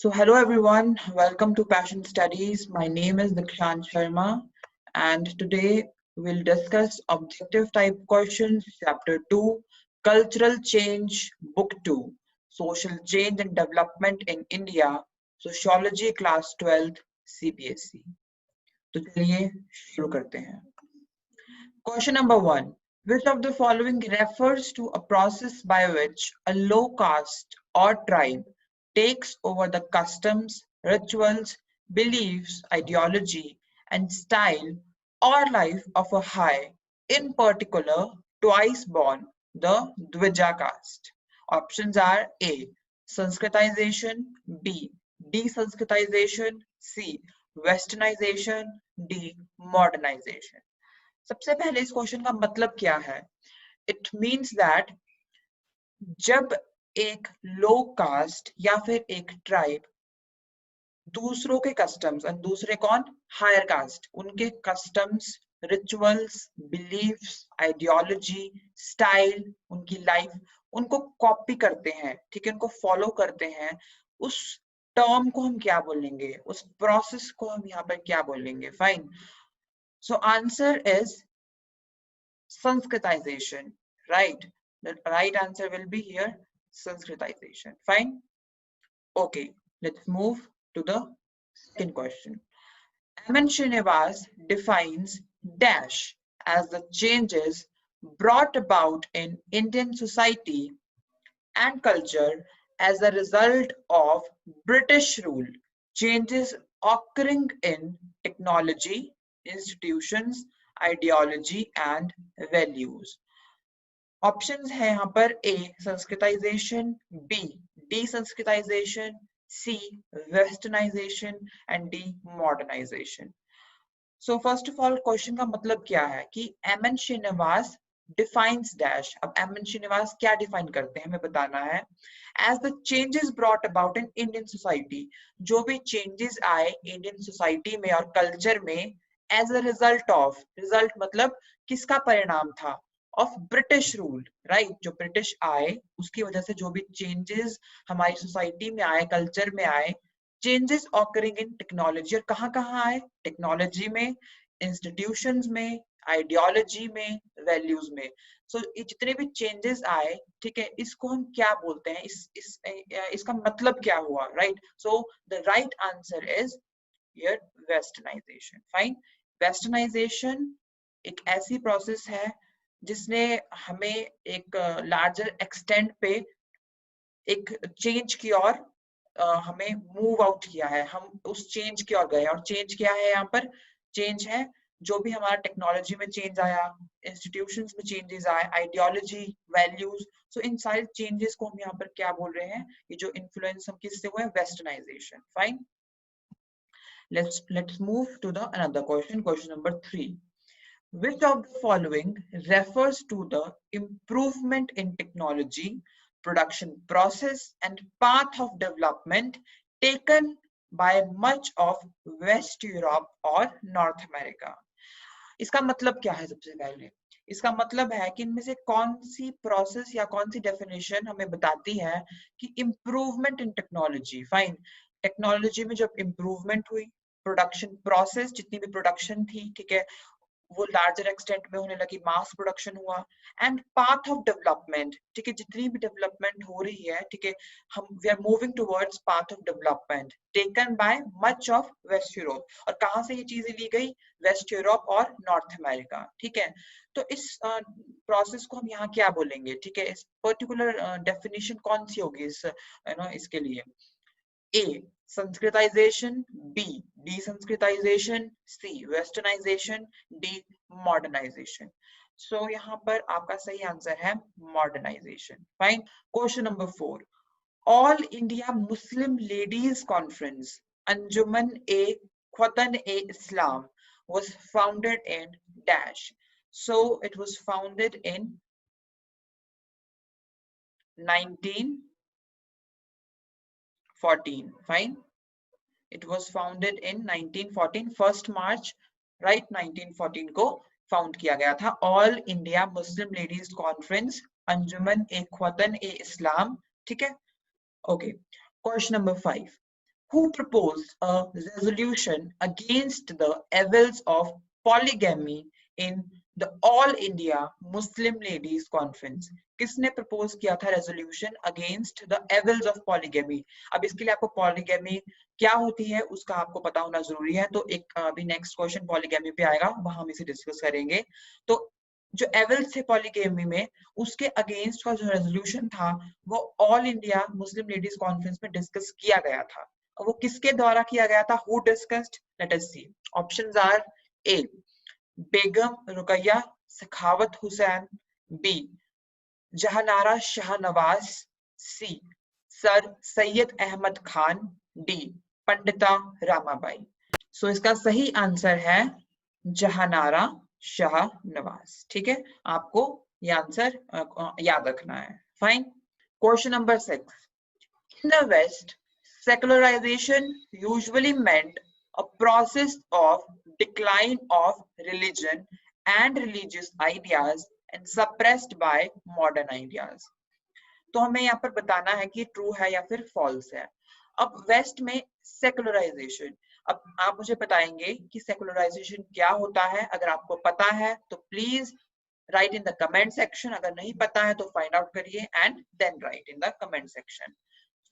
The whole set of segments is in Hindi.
Hello everyone, welcome to Passion Studies. My name is Dikshant Sharma, and today we'll discuss objective type questions, Chapter 2, Cultural Change, Book 2, Social Change and Development in India, Sociology, Class 12th, CBSE. तो चलिए शुरू करते हैं. Question number 1. Which of the following refers to a process by which a low caste or tribe takes over the customs, rituals, beliefs, ideology, and style or life of a high, in particular, twice born, the DWIJA caste? Options are A. Sanskritization, B. Desanskritization, C. Westernization, D. Modernization. सबसे पहले इस क्वेश्चन का मतलब क्या है? इट मीन्स दैट जब एक लो कास्ट या फिर एक ट्राइब दूसरों के कस्टम्स, और दूसरे कौन? हायर कास्ट, उनके customs, rituals, beliefs, ideology, style, उनकी लाइफ, उनको कॉपी करते हैं, ठीक है, उनको फॉलो करते हैं, उस टर्म को हम क्या बोलेंगे? उस प्रोसेस को हम यहाँ पर क्या बोलेंगे? Fine. So answer is Sanskritization, right? The right answer will be here, Sanskritization. Fine. Okay, let's move to the second question. M.N. Srinivas defines dash as the changes brought about in Indian society and culture as a result of British rule, changes occurring in technology, institutions, ideology and values. Options है यहाँ पर A. Sanskritization, B. Desanskritization, C. Westernization and D. Modernization. So first of all, question का मतलब क्या है कि M.N. Srinivas defines dash. अब M.N. Srinivas क्या define करते हैं हमें बताना है. As the changes brought about in Indian society, जो भी changes आए Indian society में और culture में as a result of, result मतलब किसका परिणाम था? Of British rule, right? जो ब्रिटिश आए उसकी वजह से जो भी changes हमारी society में आए, culture में आए, changes occurring in technology, और कहाँ कहाँ आए? टेक्नोलॉजी में, institutions में, ideology में, values में. So ये जितने भी changes आए, ठीक है, इसको हम क्या बोलते हैं? इसका मतलब क्या हुआ, right? So the right answer is here westernization. Fine. Westernization एक ऐसी process है जिसने हमें एक larger extent पे एक change की ओर हमें मूव आउट किया है, हम उस चेंज की ओर गए. और चेंज क्या है यहाँ पर? चेंज है जो भी हमारा टेक्नोलॉजी में चेंज आया, इंस्टीट्यूशंस में चेंजेस आए, आइडियोलॉजी, वैल्यूज. सो इन सारे चेंजेस को हम यहाँ पर क्या बोल रहे हैं? ये जो इन्फ्लुएंस हम किससे हुए? Westernization. Fine. Let's move to the another question. Question number 3. Which of the following refers to the improvement in technology, production process and path of development taken by much of West Europe or North America? इसका मतलब क्या है? सबसे पहले इसका मतलब है कि इनमें से कौन सी प्रोसेस या कौन सी डेफिनेशन हमें बताती है कि improvement in technology. Fine. Technology में जब इम्प्रूवमेंट हुई, प्रोडक्शन प्रोसेस, जितनी भी प्रोडक्शन थी, ठीक है, वो लार्जर एक्सटेंट में होने लगी, मास प्रोडक्शन हुआ. एंड पाथ ऑफ डेवलपमेंट, ठीक है, जितनी भी डेवलपमेंट हो रही है, ठीक है, हम we are moving towards path of development taken by much of West Europe. और कहाँ से ये चीजें ली गई? वेस्ट यूरोप और नॉर्थ अमेरिका. ठीक है, तो इस प्रोसेस को हम यहाँ क्या बोलेंगे? ठीक है, इस पर्टिकुलर डेफिनेशन कौन सी होगी इस इसके लिए? A. Sanskritization, B. Desanskritization, C. Westernization, D. Modernization. So यहाँ पर आपका सही आंसर है Modernization. Fine. Question number 4. All India Muslim Ladies Conference, ANJUMAN-E KHAWATN-E-ISLAM was founded in dash. So it was founded in 1914. Fine. It was founded in 1914, 1st March, right? 1914 को फाउंड किया गया था. All India Muslim Ladies Conference, Anjuman e Khawateen e Islam. ठीक है, okay. Question number 5. who proposed a resolution against the evils of polygamy in the All India Muslim Ladies Conference? किसने प्रपोज किया था resolution against the evils of polygamy? अब इसके लिए आपको पॉलीगेमी क्या होती है उसका आपको पता होना जरूरी है। तो एक अभी नेक्स्ट क्वेश्चन पॉलीगेमी पे आएगा, वहां हम इसे डिस्कस करेंगे। तो जो एविल्स थे पॉलीगेमी में, उसके अगेंस्ट का जो रेजोल्यूशन था वो All India Muslim Ladies Conference में डिस्कस किया गया था। वो किसके द्वारा किया गया था? Who discussed? Let us see. Options are A Begum Rukaiya Sakhawat Hussain, B Jahanara Shahnawaz, C Sir Syed Ahmad Khan, D Pandita Ramabai. सो इसका सही आंसर है जहानारा शाहनवाज। ठीक है, आपको ये आंसर याद रखना है। Fine. Question number 6, in the West, secularization usually meant a process of decline of religion and religious ideas and suppressed by modern ideas. तो हमें यहाँ पर बताना है कि ट्रू है या फिर फॉल्स है। अब वेस्ट में सेकुलराइजेशन, अब आप मुझे बताएंगे कि सेकुलराइजेशन क्या होता है। अगर आपको पता है तो please write in the comment section, अगर नहीं पता है तो फाइंड आउट करिए and then write in the comment section.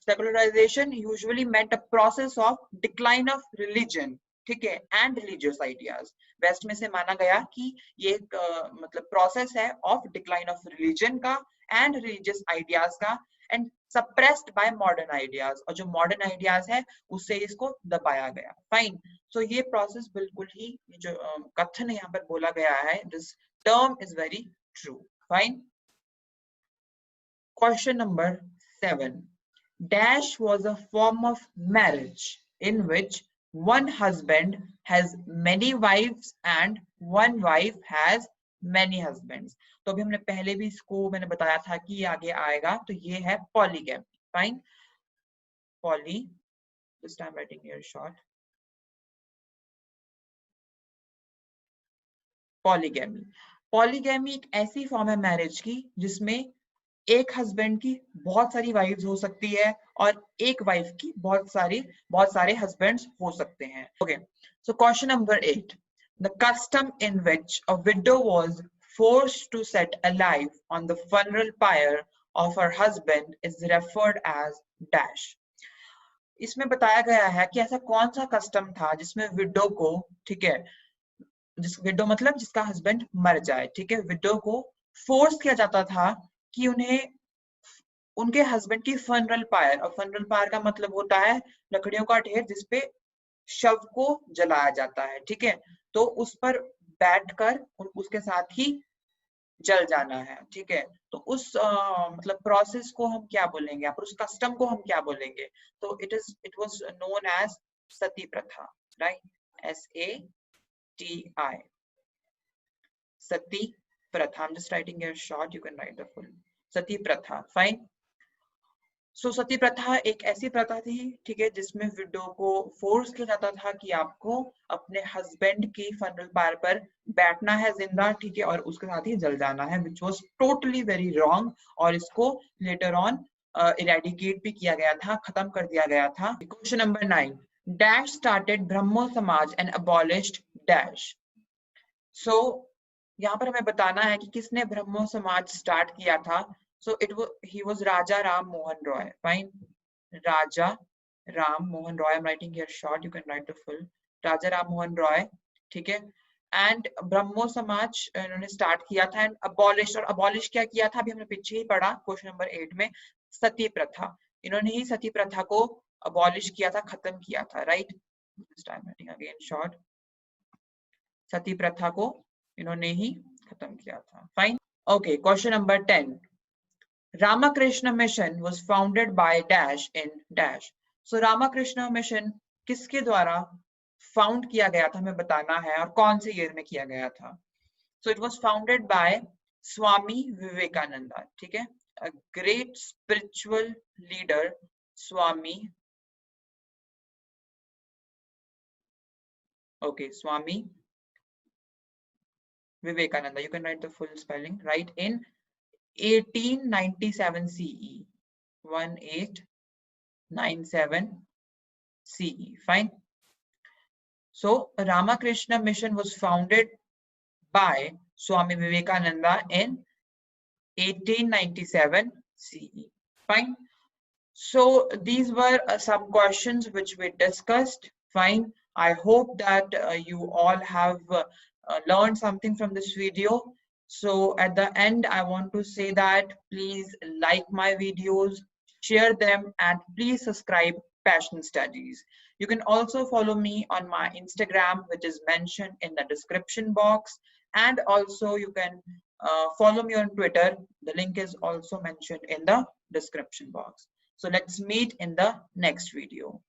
Secularization usually meant a process of decline of religion, ठीक है, and religious ideas. वेस्ट में से माना गया कि ये मतलब प्रोसेस है ऑफ डिक्लाइन ऑफ रिलीजन का एंड रिलीजियस आइडियाज का, and suppressed bye modern ideas, और जो मॉडर्न आइडियाज है उससे इसको दबाया गया। फाइन। सो ये प्रोसेस बिल्कुल ही जो कथन यहाँ पर बोला गया है, this term is very true. Fine. Question number 7, dash was a form of marriage in which one husband has many wives and one wife has many husbands. तो अभी हमने पहले भी इसको मैंने बताया था कि ये आगे आएगा, तो ये है polygamy. Fine. Poly, this time writing here short. Polygamy. Polygamy एक ऐसी फॉर्म है मैरिज की जिसमें एक हस्बैंड की बहुत सारी वाइफ्स हो सकती है और एक वाइफ की बहुत सारे हस्बैंड्स हो सकते हैं। Okay, so question number 8, the custom in which a window was forced to set alive on the funeral pyre of her husband is referred as dash. इसमें बताया गया है कि ऐसा कौन सा कस्टम था जिसमें विडो को, ठीक है, जिस विडो मतलब जिसका हस्बैंड मर जाए, ठीक है, विडो को फोर्स किया जाता था कि उन्हें उनके हस्बैंड की फनरल पायर, और फनरल पायर का मतलब होता है लकड़ियों का ढेर जिसपे शव को जलाया जाता है, ठीक है, तो उस पर बैठकर उसके साथ ही जल जाना है, ठीक है। तो उस मतलब प्रोसेस को हम क्या बोलेंगे, या उस कस्टम को हम क्या बोलेंगे? तो इट वाज नोन एज सती प्रथा, राइट, SATI, सती प्रथा। I'm just writing here short, you can write the full. सती प्रथा। फाइन। सो सती प्रथा एक ऐसी प्रथा थी, ठीक है, जिसमें विडो को फोर्स किया जाता था कि आपको अपने हस्बैंड की फनरल पायर पर बैठना है जिंदा, ठीक है, और उसके साथ ही जल जाना है, which was totally very wrong, और इसको लेटर ऑन इरेडिकेट भी किया गया था, खत्म कर दिया गया था। क्वेश्चन नंबर 9, डैश स्टार्टेड ब्रह्मो समाज एंड अबॉलिश्ड डैश। सो यहाँ पर हमें बताना है कि किसने ब्रह्मो समाज स्टार्ट किया था। So he was Raja Ram Mohan Roy. Fine. Raja Ram Mohan Roy. I'm writing here short. You can write the full. Raja Ram Mohan Roy. ठीक है. And ब्रह्मो समाज इन्होंने स्टार्ट किया था एंड अबॉलिश, और अबॉलिश क्या किया था अभी हमने पीछे ही पढ़ा क्वेश्चन नंबर 8 में, सती प्रथा। इन्होंने ही सती प्रथा को अबॉलिश किया था, खत्म किया था, right. I'm writing again short. सती प्रथा को इन्होंने ही खत्म किया था। Fine. Okay, question number 10, Ramakrishna Mission was founded by dash in dash. So Ramakrishna Mission किसके द्वारा फाउंड किया गया था हमें बताना है, और कौन से ईयर में किया गया था। So it was founded by स्वामी विवेकानंदा, ठीक है, a great spiritual leader, Swami, okay, Swami Vivekananda, you can write the full spelling, right, in 1897 CE, 1897 CE. Fine. So Ramakrishna Mission was founded by Swami Vivekananda in 1897 CE. Fine. So these were some questions which we discussed. Fine. I hope that you all have learned something from this video. So at the end, I want to say that please like my videos, share them, and please subscribe Passion Studies. You can also follow me on my Instagram, which is mentioned in the description box. And also you can follow me on Twitter. The link is also mentioned in the description box. So let's meet in the next video.